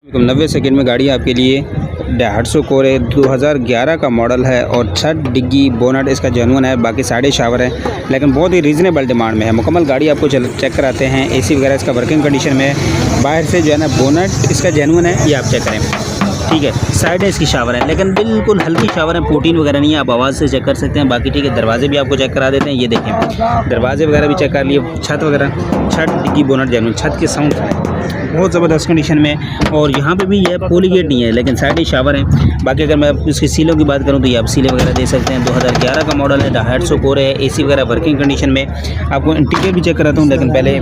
90 second में गाड़ी आपके लिए Daihatsu कोरे 2011 का मॉडल है और छत डिग्गी बोनट इसका जेन्युइन है, बाकी साइड शावर है, लेकिन बहुत ही रीज़नेबल डिमांड में है। मुकम्मल गाड़ी आपको चेक कराते हैं। एसी वगैरह इसका वर्किंग कंडीशन में है। बाहर से जो है ना बोनट इसका जेन्युइन है, ये आप चेक करें, ठीक है। साइड है इसकी शावर है, लेकिन बिल्कुल हल्की शावर है, पोटीन वगैरह नहीं है, आप आवाज़ से चेक कर सकते हैं। बाकी ठीक है, दरवाजे भी आपको चेक करा देते हैं। ये देखें, दरवाजे वगैरह भी चेक कर लिए, छत वगैरह, छत डिग्गी बोनट जेन्युइन, छत के साउंड बहुत ज़बरदस्त कंडीशन में। और यहाँ पे भी ये पोलीगेट नहीं है, लेकिन साइड ही शावर है। बाकी अगर मैं इसकी सीलों की बात करूँ तो ये आप सीलें वगैरह दे सकते हैं। 2011 का मॉडल है, Daihatsu कोरे है, एसी वगैरह वर्किंग कंडीशन में। आपको इंटीरियर भी चेक कराता हूँ, लेकिन पहले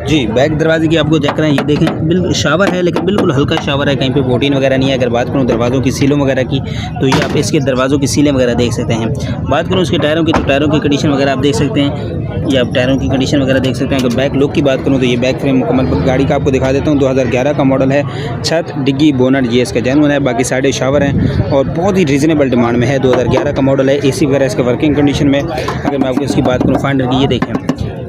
जी बैक दरवाजे की आपको चेक करें। ये देखें, बिल्कुल शावर है, लेकिन बिल्कुल हल्का शावर है, कहीं पे पोटीन वगैरह नहीं है। अगर बात करूँ दरवाज़ों की सीलों वगैरह की, तो ये आप इसके दरवाज़ों की सीलें वगैरह देख सकते हैं। बात करूँ इसके टायरों की, तो टायरों की कंडीशन वगैरह आप देख सकते हैं। ये आप टायरों की कंडीशन वगैरह देख सकते हैं। अगर बैक लुक की बात करूँ तो ये बैक फ्रेम मुकम्मल गाड़ी का आपको दिखा देता हूँ। 2011 का मॉडल है, छत डिग्गी बोनट ये इसका जेन्युइन है, बाकी साइड शावर हैं और बहुत ही रीज़नेबल डिमांड में है। 2011 का मॉडल है, एसी वगैरह इसका वर्किंग कंडीशन में। अगर मैं आपको इसकी बात करूँ फाइंडर की, ये देखें,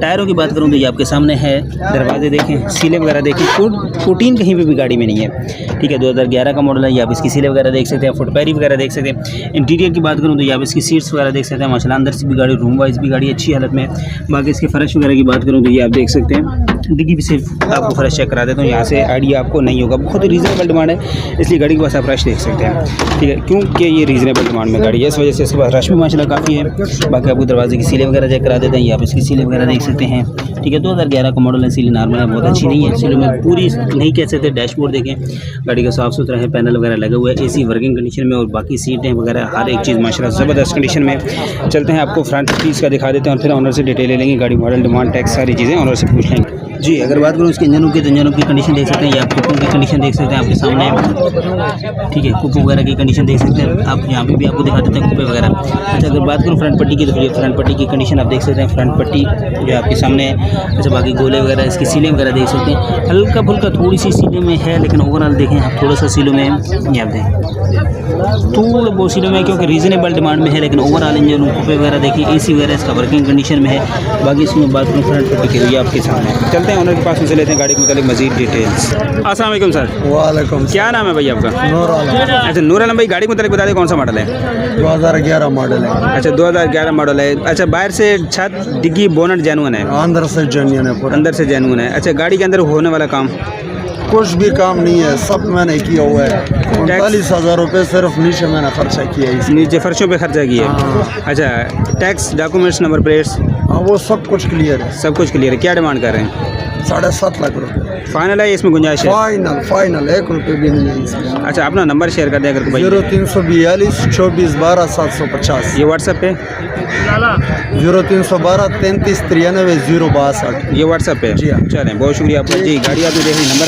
टायरों की बात करूँ तो ये आपके सामने है। दरवाजे देखें, सीलें वगैरह देखें, पोटीन कहीं पे भी गाड़ी में नहीं है, ठीक है। 2011 का मॉडल है, ये आप इसकी सीलें वगैरह देख सकते हैं, फुटपैरी वगैरह देख सकते हैं। इंटीरियर की बात करूँ तो ये आप इसकी सीट्स वगैरह देख सकते हैं। माशाल्लाह अंदर से भी गाड़ी, रूम वाइज भी गाड़ी अच्छी हालत में है। बाकी इसके फर्श वगैरह की बात करूँ तो ये आप देख सकते हैं। डिग्गी भी सिर्फ आपको फ्रेश चेक करा देता हूँ, यहाँ से आइडिया आपको नहीं होगा। बहुत ही रीज़नेबल डिमांड है, इसलिए गाड़ी के पास आप फ्रेश देख सकते हैं, ठीक है, क्योंकि ये रीज़नेबल डिमांड में गाड़ी है, इस वजह से इसके पास रश भी माशाल्लाह काफ़ी है। बाकी आपको दरवाजे की सीलें वगैरह चेक करा देते हैं, ये आप इसकी सीलें वगैरह देख सकते हैं, ठीक है। 2011 का मॉडल है, सीलें नॉर्मल है, बहुत अच्छी नहीं है, सीलों में पूरी नहीं कह सकते। डैशबोर्ड देखें, गाड़ी का साफ़ सुथरा है, पैनल वगैरह लगे हुए हैं, एसी वर्किंग कंडीशन में और बाकी सीटें वगैरह हर एक चीज़ माशाल्लाह ज़बरदस्त कंडीशन में। चलते हैं, आपको फ्रंट पीस का दिखा देते हैं और फिर ऑनर से डिटेल ले लेंगे। गाड़ी मॉडल, डिमांड, टैक्स, सारी चीज़ें ऑनर से पूछ लेंगे। जी अगर बात करूँ उसके इंजनों की, तो इंजनों की कंडीशन देख सकते हैं। ये आप कुपों की कंडीशन देख सकते हैं आपके सामने, ठीक है। कुपों वगैरह की कंडीशन देख सकते हैं आप, यहाँ पे भी आपको दिखा देते हैं कुपे वगैरह। अच्छा अगर बात करूँ फ्रंट पट्टी की, तो फिर फ्रंट पट्टी की कंडीशन आप देख सकते हैं। फ्रंट पट्टी जो आपके सामने है। अच्छा बाकी गोले वगैरह, इसकी सीलें वगैरह देख सकते हैं। हल्का फुल्का थोड़ी सी सीलों में है, लेकिन ओवरऑल देखें आप, थोड़ा सा सीलों में ये आप देखें, थोड़ा बहुत सीलों में, क्योंकि रीज़नेबल डिमांड में है, लेकिन ओवरऑल इंजन कुपे वगैरह देखिए, एसी वगैरह इसका वर्किंग कंडीशन में है। बाकी इसमें बात करूँ फ्रंट पट्टी की, तो ये आपके सामने। चलते हैं ऑनर के पास, उनसे लेते हैं गाड़ी के मुताबिक मजीद डिटेल्स। अस्सलाम वालेकुम सर। वालेकुम। क्या नाम है भाई आपका? नूर आलम। अच्छा नूर आलम भाई, गाड़ी के मुताबिक बता दें कौन सा मॉडल है? 2011 मॉडल है। अच्छा 2011 मॉडल है। अच्छा बाहर से छत डिग्गी बोनट जेन्युइन है, अंदर से जेन्युइन है पूरा। अंदर से जेन्युइन है। अच्छा गाड़ी के अंदर होने वाला काम कुछ भी काम नहीं है, सब मैंने किया हुआ है। 39,000 रुपये सिर्फ नीचे मैंने खर्चा किया है, नीचे फर्शों पे खर्चा किया है। अच्छा टैक्स, डॉक्यूमेंट्स, नंबर प्लेट्स, हाँ वो सब कुछ क्लियर है। सब कुछ क्लियर है। क्या डिमांड कर रहे हैं? 7.5 लाख रुपये फाइनल है, इसमें गुंजाइश है? फाइनल 1 रुपये भी नहीं है इसमें। अच्छा अपना नंबर शेयर कर दें अगर भाई। 0342 24 12 750। ये व्हाट्सएप पे? 0312 33 93 062। ये व्हाट्सएप पे? जी हाँ। चलें बहुत शुक्रिया आपका जी। गाड़ी आपने देख ली, नंबर